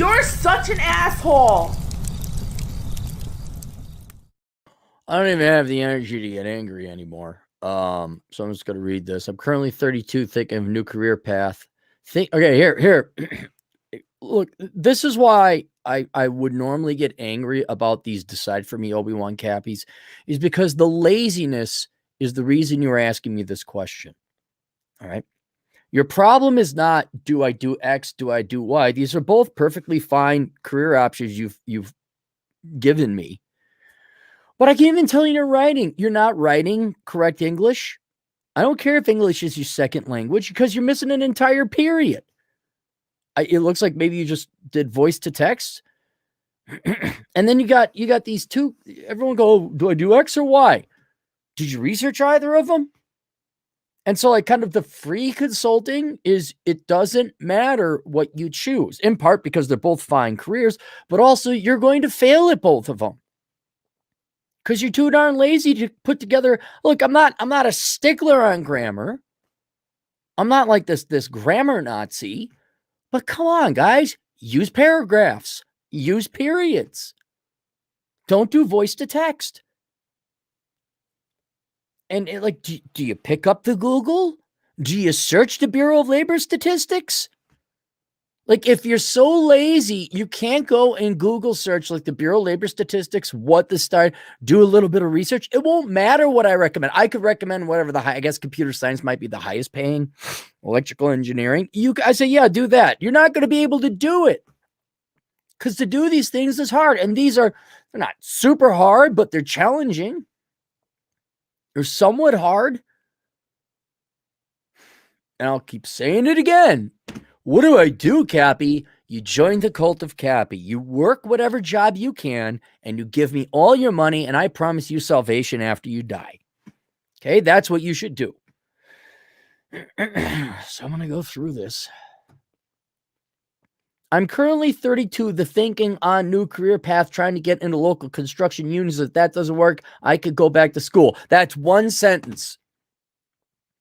You're such an asshole. I don't even have the energy to get angry anymore. So I'm just gonna read this. I'm currently 32, thinking of a new career path. Okay, here. Look, this is why I would normally get angry about these decide for me Obi-Wan Cappies, is because the laziness is the reason you're asking me this question. All right. Your problem is not, do I do X, do I do Y? These are both perfectly fine career options you've given me. But I can't even tell you you're writing. You're not writing correct English. I don't care if English is your second language because you're missing an entire period. It looks like maybe you just did voice to text. And then you got these two. Everyone go, do I do X or Y? Did you research either of them? And so, like, kind of the free consulting is, it doesn't matter what you choose, in part because they're both fine careers, but also you're going to fail at both of them because you're too darn lazy to put together. Look, I'm not a stickler on grammar. I'm not like this grammar Nazi, but come on, guys, use paragraphs, use periods. Don't do voice to text. And like, do you pick up the Google? Do you search the Bureau of Labor Statistics? Like, if you're so lazy, you can't go and Google search like the Bureau of Labor Statistics, what the start, do a little bit of research. It won't matter what I recommend. I could recommend whatever I guess computer science might be the highest paying, electrical engineering. I say, yeah, do that. You're not going to be able to do it because to do these things is hard. And they're not super hard, but they're challenging. They're somewhat hard. And I'll keep saying it again. What do I do, Cappy? You join the cult of Cappy. You work whatever job you can, and you give me all your money, and I promise you salvation after you die. Okay, that's what you should do. So I'm going to go through this. I'm currently 32, the thinking on new career path, trying to get into local construction unions. If that doesn't work, I could go back to school. That's one sentence.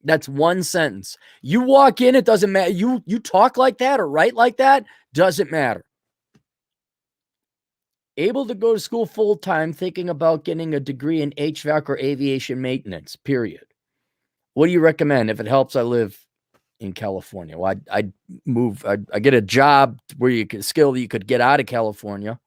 That's one sentence. You walk in, it doesn't matter. You talk like that or write like that, doesn't matter. Able to go to school full-time, thinking about getting a degree in HVAC or aviation maintenance, period. What do you recommend? If it helps, I live in California. Well, I'd move. I get a job where you could skill that you could get out of California.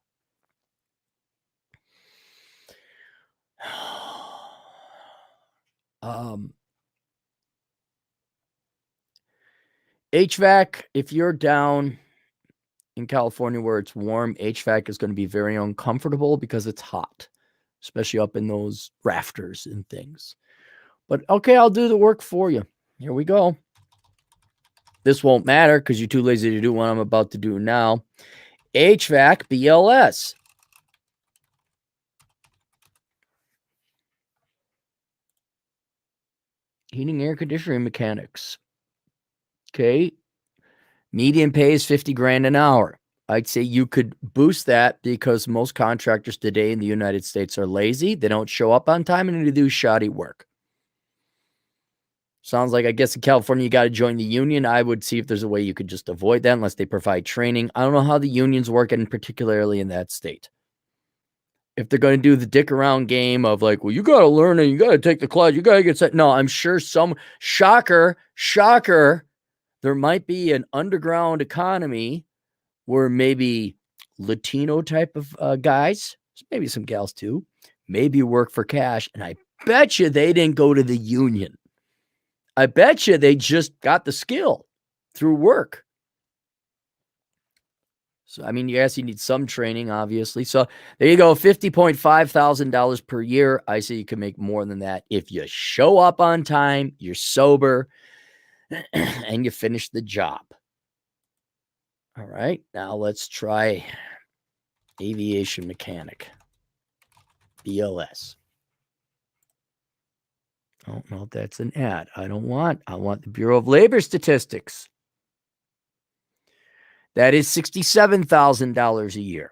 HVAC, if you're down in California where it's warm, HVAC is going to be very uncomfortable because it's hot, especially up in those rafters and things. But okay, I'll do the work for you. Here we go. This won't matter because you're too lazy to do what I'm about to do now. HVAC, BLS. Heating, air conditioning mechanics. Okay. Median pay is 50 grand an hour. I'd say you could boost that because most contractors today in the United States are lazy. They don't show up on time and they do shoddy work. Sounds like, I guess in California, you got to join the union. I would see if there's a way you could just avoid that unless they provide training. I don't know how the unions work, and particularly in that state. If they're going to do the dick around game of like, well, you got to learn it, you got to take the class, you got to get set. No, I'm sure some shocker, there might be an underground economy where maybe Latino type of guys, maybe some gals too, maybe work for cash. And I bet you they didn't go to the union. I bet you they just got the skill through work. So, I mean, yes, you need some training, obviously. So there you go, $50.5 thousand per year. I say you can make more than that if you show up on time, you're sober, and you finish the job. All right, now let's try aviation mechanic, BLS. Oh, no, that's an ad. I want the Bureau of Labor Statistics. That is $67,000 a year.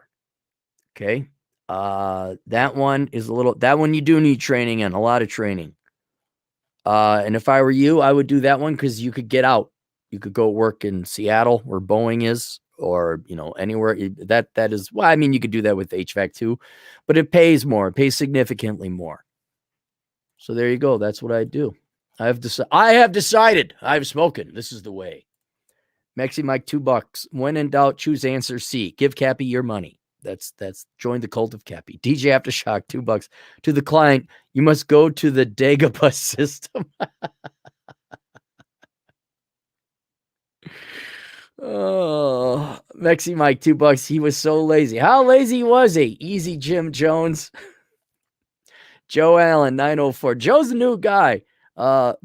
Okay. That one is that one you do need training in, a lot of training. And if I were you, I would do that one because you could get out. You could go work in Seattle where Boeing is, or anywhere that is. Well, I mean, you could do that with HVAC too, but it pays more. It pays significantly more. So there you go. That's what I do. I have decided. I've spoken. This is the way. Mexi Mike, $2. When in doubt, choose answer C. Give Cappy your money. That's join the cult of Cappy. DJ Aftershock, $2. To the client, you must go to the Dagobus system. Oh, Mexi Mike, $2. He was so lazy. How lazy was he? Easy, Jim Jones. Joe Allen, 904. Joe's a new guy. For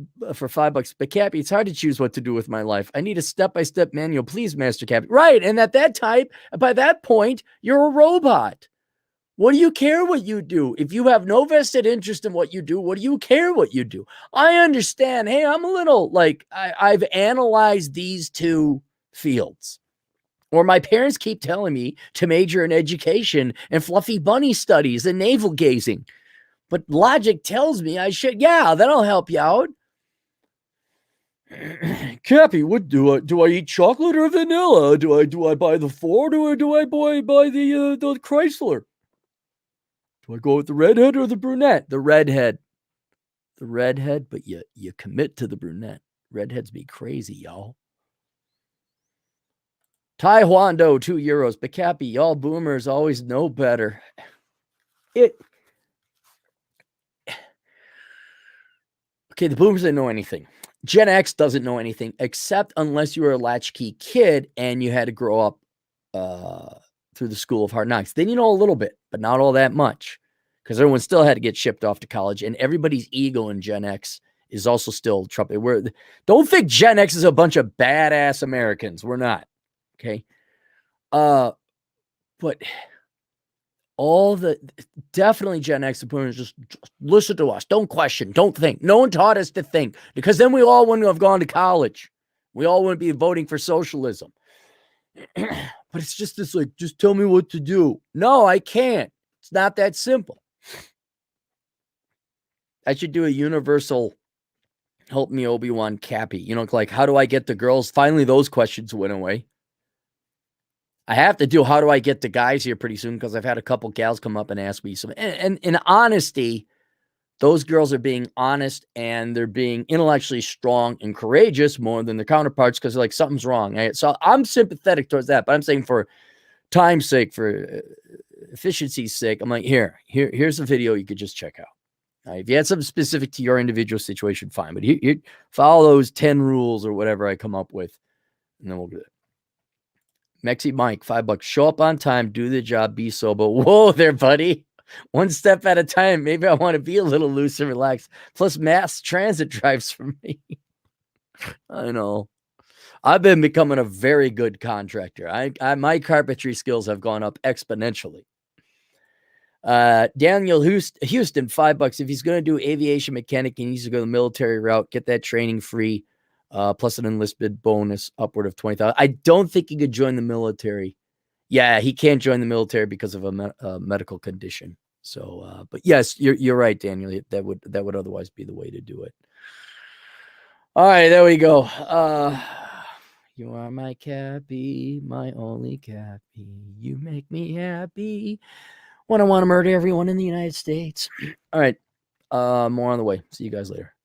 $5. But Cappy, it's hard to choose what to do with my life. I need a step-by-step manual. Please, Master Cappy. Right. And at that time, by that point, you're a robot. What do you care what you do? If you have no vested interest in what you do, what do you care what you do? I understand. Hey, I'm a little I've analyzed these two fields. Or my parents keep telling me to major in education and fluffy bunny studies and navel gazing. But logic tells me I should. Yeah, that'll help you out. Cappy, what do I eat chocolate or vanilla? Do I buy the Ford or do I buy the Chrysler? Do I go with the redhead or the brunette? The redhead. The redhead, but you commit to the brunette. Redheads be crazy, y'all. Tai Huando, €2. But Cappy, y'all boomers always know better. Okay, the boomers didn't know anything. Gen X doesn't know anything, except unless you were a latchkey kid and you had to grow up through the school of hard knocks. Then you know a little bit, but not all that much, because everyone still had to get shipped off to college, and everybody's ego in Gen X is also still trumpet. Don't think Gen X is a bunch of badass Americans. We're not. Okay. But definitely Gen X boomers just listen to us. Don't question. Don't think. No one taught us to think, because then we all wouldn't have gone to college. We all wouldn't be voting for socialism. But it's just this just tell me what to do. No, I can't. It's not that simple. I should do a universal help me Obi-Wan Cappy. How do I get the girls? Finally, those questions went away. I have to do how do I get the guys here pretty soon, because I've had a couple gals come up and ask me some. And in honesty, those girls are being honest and they're being intellectually strong and courageous more than their counterparts, because they're something's wrong. So I'm sympathetic towards that, but I'm saying for time's sake, for efficiency's sake, I'm here's a video you could just check out. If you had something specific to your individual situation, fine. But you follow those 10 rules or whatever I come up with, and then we'll do it. Mexi Mike, $5. Show up on time, do the job, be sober. Whoa there, buddy. One step at a time. Maybe I want to be a little loose and relaxed. Plus, mass transit drives for me. I know. I've been becoming a very good contractor. My carpentry skills have gone up exponentially. Daniel Houston, $5. If he's going to do aviation mechanic, he needs to go the military route, get that training free, plus an enlisted bonus upward of 20,000. I don't think he could join the military. Yeah, he can't join the military because of a medical condition. So, but yes, you're right, Daniel. That would otherwise be the way to do it. All right, there we go. You are my Cappy, my only Cappy. You make me happy when I want to murder everyone in the United States. All right, more on the way. See you guys later.